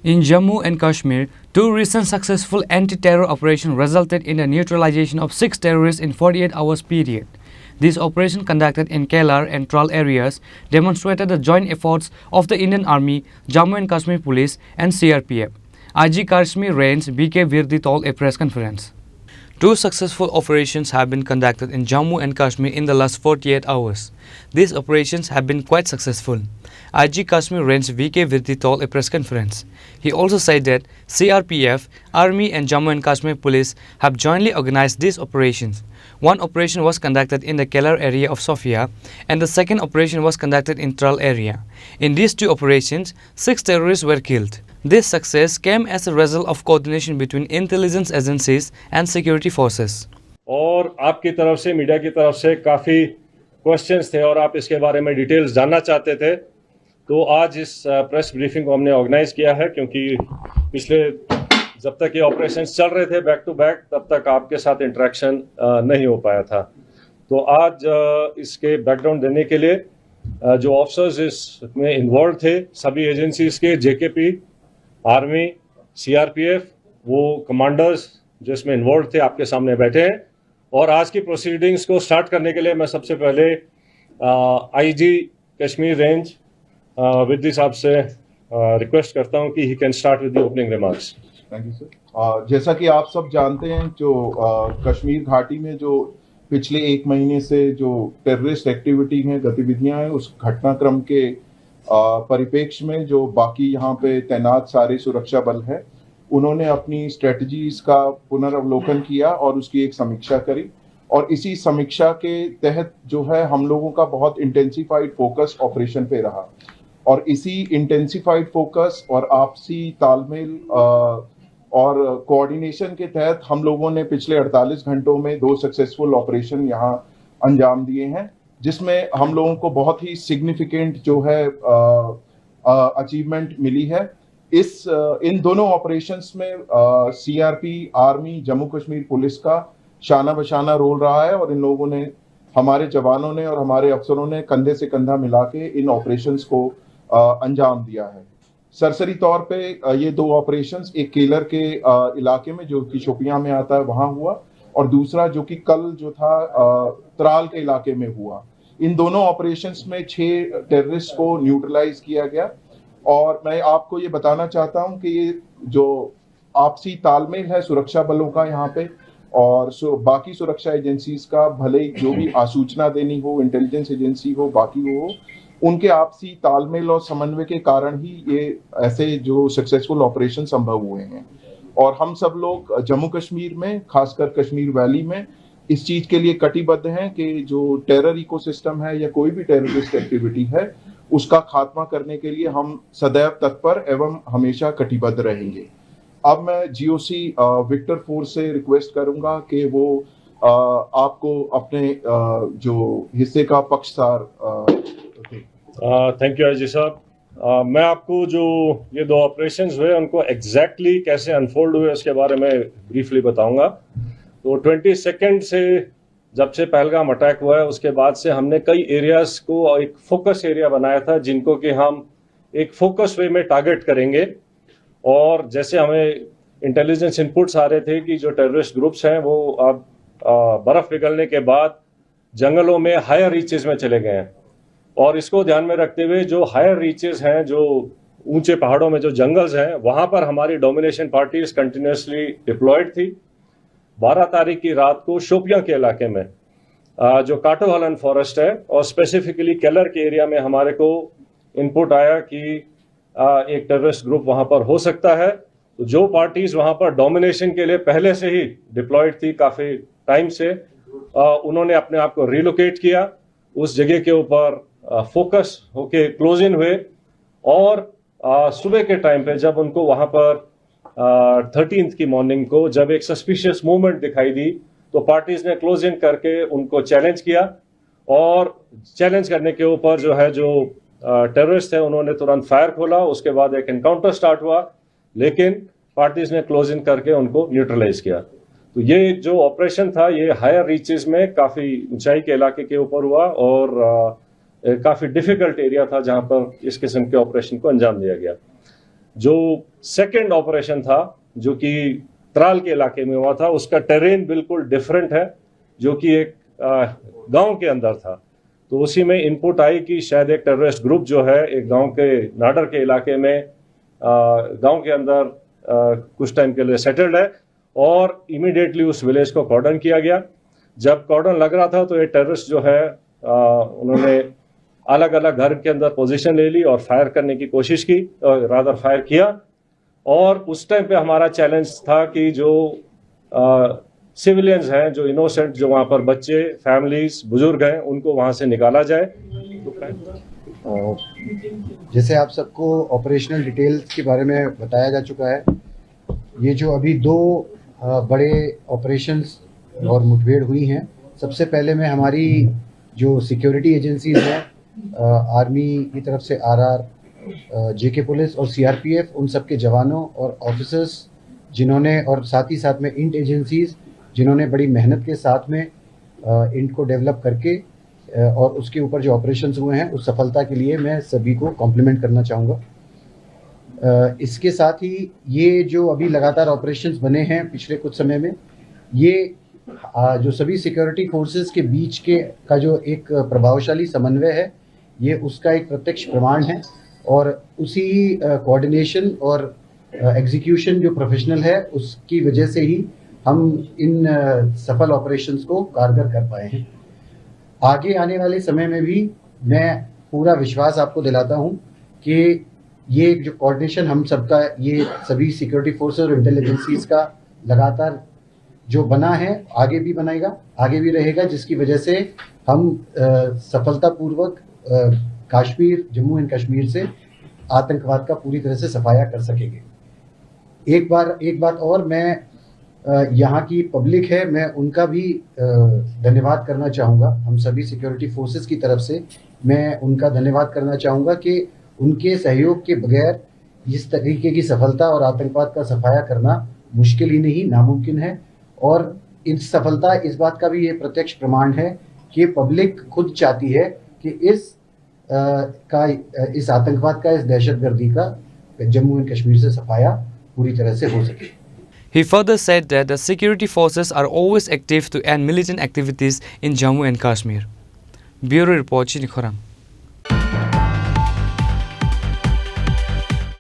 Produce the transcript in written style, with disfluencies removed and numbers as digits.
In Jammu and Kashmir, two recent successful anti-terror operations resulted in the neutralization of 6 terrorists in 48 hours period. These operations conducted in Kelar and Tral areas demonstrated the joint efforts of the Indian Army, Jammu and Kashmir Police and CRPF. IG Kashmir Range BK Virdi told a press conference. Two successful operations have been conducted in Jammu and Kashmir in the last 48 hours. These operations have been quite successful. IG Kashmir Range VK Virdi told a press conference. He also said that CRPF, Army and Jammu and Kashmir Police have jointly organized these operations. One operation was conducted in the Kelar area of Sofia and the second operation was conducted in Tral area. In these two operations, 6 terrorists were killed. This success came as a result of coordination between intelligence agencies and security forces. और आपकी तरफ से media की तरफ से काफ़ी questions थे और आप इसके बारे में डिटेल्स जानना चाहते थे, तो आज इस प्रेस ब्रीफिंग को हमने ऑर्गेनाइज किया है क्योंकि पिछले जब तक ये ऑपरेशंस चल रहे थे बैक टू बैक तब तक आपके साथ इंटरेक्शन नहीं हो पाया था। तो आज इसके बैकग्राउंड देने के लिए जो ऑफिसर्स इसमें इन्वॉल्व थे सभी एजेंसीज के जेकेपी, आर्मी, सीआरपीएफ, वो कमांडर्स जो इसमें इन्वॉल्व थे आपके सामने बैठे हैं। और आज की प्रोसीडिंग्स को स्टार्ट करने के लिए मैं सबसे पहले आईजी कश्मीर रेंज विद्दी साहब से रिक्वेस्ट करता हूं कि he can start with the opening remarks. Thank you sir. जैसा कि आप सब जानते हैं, जो कश्मीर घाटी में जो पिछले 1 महीने से जो टेररिस्ट एक्टिविटी हैं, गतिविधियां हैं, उस घटनाक्रम के परिप्रेक्ष्य में जो बाकी यहाँ पे तैनात सारे सुरक्षा बल है, उन्होंने अपनी स्ट्रेटजीज का पुनर्वलोकन किया और उसकी एक समीक्षा करी। और इसी समीक्षा के तहत जो है हम लोगों का बहुत इंटेंसिफाइड फोकस ऑपरेशन पे रहा और इसी इंटेंसिफाइड फोकस और आपसी तालमेल और कोऑर्डिनेशन के तहत हम लोगों ने पिछले 48 घंटों में 2 सक्सेसफुल ऑपरेशन यहाँ अंजाम दिए हैं, जिसमें हम लोगों को बहुत ही सिग्निफिकेंट जो है अचीवमेंट मिली है। इन दोनों ऑपरेशंस में CRP, army, Jammu Kashmir police का शाना बशाना रोल रहा है और इन लोगों ने, हमारे जवानों ने और हमारे अफसरों ने कंधे से कंधा मिला के इन ऑपरेशंस को अंजाम दिया है। सरसरी तौर पे ये 2 ऑपरेशंस, एक केलर के इलाके में जो कि शोपियां में आता है वहां हुआ और दूसरा जो कि कल जो था त्राल के इलाके में हुआ। इन दोनों ऑपरेशंस में 6 टेररिस्ट को न्यूट्रलाइज किया गया। और मैं आपको ये बताना चाहता हूं कि ये जो आपसी तालमेल है सुरक्षा बलों का यहाँ पे और बाकी सुरक्षा एजेंसीज का, भले ही जो भी आसूचना देनी हो, इंटेलिजेंस एजेंसी हो, बाकी हो, उनके आपसी तालमेल और समन्वय के कारण ही ये ऐसे जो सक्सेसफुल ऑपरेशन संभव हुए हैं। और हम सब लोग जम्मू कश्मीर में, खासकर कश्मीर वैली में, इस चीज के लिए कटिबद्ध हैं कि जो टेरर इकोसिस्टम है या कोई भी टेररिस्ट एक्टिविटी है, उसका खात्मा करने के लिए हम सदैव तत्पर एवं हमेशा कटिबद्ध रहेंगे। अब मैं जीओसी विक्टर फोर्स से रिक्वेस्ट करूंगा कि वो आपको अपने जो हिस्से का पक्षसार। थैंक यू आईजी साहब। मैं आपको जो ये 2 ऑपरेशंस हुए उनको एग्जैक्टली कैसे अनफोल्ड हुए उसके बारे में ब्रीफली बताऊंगा। तो 22 से जब से पहलगाम अटैक हुआ है उसके बाद से हमने कई एरियाज को एक फोकस एरिया बनाया था जिनको कि हम एक फोकस वे में टारगेट करेंगे। और जैसे हमें इंटेलिजेंस इनपुट्स आ रहे थे कि जो टेररिस्ट ग्रुप्स हैं वो अब बर्फ पिघलने के बाद जंगलों में हायर रीचेस में चले गए हैं और इसको ध्यान में रखते हुए जो हायर रीचेस हैं, जो ऊंचे पहाड़ों में जो जंगल्स हैं, वहां पर हमारी डोमिनेशन पार्टीज कंटिन्यूसली डिप्लॉयड थी। 12 तारीख की रात को शोपियां के इलाके में जो काटोहलन फॉरेस्ट है और स्पेसिफिकली केलर के एरिया में हमारे को इनपुट आया कि एक टेररिस्ट ग्रुप वहां पर हो सकता है। तो जो पार्टीज वहां पर डोमिनेशन के लिए पहले से ही डिप्लॉयड थी काफी टाइम से, उन्होंने अपने आप को रिलोकेट किया, उस जगह के ऊपर फोकस होके क्लोज इन हुए और सुबह के टाइम पे जब उनको वहां पर 13th की मॉर्निंग को जब एक सस्पिशियस मूवमेंट दिखाई दी तो पार्टीज ने क्लोज इन करके उनको चैलेंज किया और चैलेंज करने के ऊपर जो है जो टेररिस्ट है उन्होंने तुरंत फायर खोला। उसके बाद एक एनकाउंटर स्टार्ट हुआ लेकिन पार्टीज ने क्लोज इन करके उनको न्यूट्रलाइज किया। तो ये जो ऑपरेशन था ये हायर रीचेस में काफी ऊंचाई के इलाके के ऊपर हुआ और काफी डिफिकल्ट एरिया था जहां पर इस किस्म के ऑपरेशन को अंजाम दिया गया। जो सेकंड ऑपरेशन था जो कि त्राल के इलाके में हुआ था, उसका टेरेन बिल्कुल डिफरेंट है, जो कि एक गांव के अंदर था। तो उसी में इनपुट आई कि शायद एक टेररिस्ट ग्रुप जो है एक गांव के नाडर के इलाके में गांव के अंदर कुछ टाइम के लिए सेटल्ड है, और इमीडिएटली उस विलेज को कॉर्डन किया गया। जब कॉर्डन लग रहा था तो ये टेररिस्ट जो है उन्होंने अलग अलग घर के अंदर पोजीशन ले ली और फायर करने की कोशिश की, रादर फायर किया। और उस टाइम पे हमारा चैलेंज था कि जो सिविलियंस हैं, जो इनोसेंट, जो वहाँ पर बच्चे, फैमिलीज, बुजुर्ग हैं, उनको वहाँ से निकाला जाए। जैसे आप सबको ऑपरेशनल डिटेल्स के बारे में बताया जा चुका है, ये जो अभी दो बड़े ऑपरेशंस और मुठभेड़ हुई हैं, सबसे पहले मैं हमारी जो सिक्योरिटी एजेंसीज हैं, आर्मी की तरफ से आरआर, जेके पुलिस और सीआरपीएफ, उन सब के जवानों और ऑफिसर्स जिन्होंने, और साथ ही साथ में इंट एजेंसीज जिन्होंने बड़ी मेहनत के साथ में इंट को डेवलप करके और उसके ऊपर जो ऑपरेशंस हुए हैं उस सफलता के लिए मैं सभी को कॉम्प्लीमेंट करना चाहूँगा। इसके साथ ही ये जो अभी लगातार ऑपरेशंस बने हैं पिछले कुछ समय में, ये जो सभी सिक्योरिटी फोर्सेस के बीच के का जो एक प्रभावशाली समन्वय है, ये उसका एक प्रत्यक्ष प्रमाण है। और उसी कोऑर्डिनेशन और एग्जीक्यूशन जो प्रोफेशनल है, उसकी वजह से ही हम इन सफल ऑपरेशंस को कारगर कर पाए हैं। आगे आने वाले समय में भी मैं पूरा विश्वास आपको दिलाता हूं कि ये जो कोऑर्डिनेशन हम सबका, ये सभी सिक्योरिटी फोर्सेस और इंटेलिजेंसीज का लगातार जो बना है, आगे भी बनाएगा, आगे भी रहेगा, जिसकी वजह से हम सफलतापूर्वक कश्मीर, जम्मू एंड कश्मीर से आतंकवाद का पूरी तरह से सफाया कर सकेंगे। एक बात और, मैं यहाँ की पब्लिक है, मैं उनका भी धन्यवाद करना चाहूँगा। हम सभी सिक्योरिटी फोर्सेस की तरफ से मैं उनका धन्यवाद करना चाहूँगा कि उनके सहयोग के बगैर इस तरीके की सफलता और आतंकवाद का सफाया करना मुश्किल ही नहीं, नामुमकिन है। और इस सफलता, इस बात का भी ये प्रत्यक्ष प्रमाण है कि पब्लिक खुद चाहती है कि इस आतंकवाद का, इस दहशतगर्दी का जम्मू एंड कश्मीर से सफाया पूरी तरह से हो सके। He further said that the security forces are always active to end militant activities in Jammu and Kashmir. Bureau Report, Chini Khorang.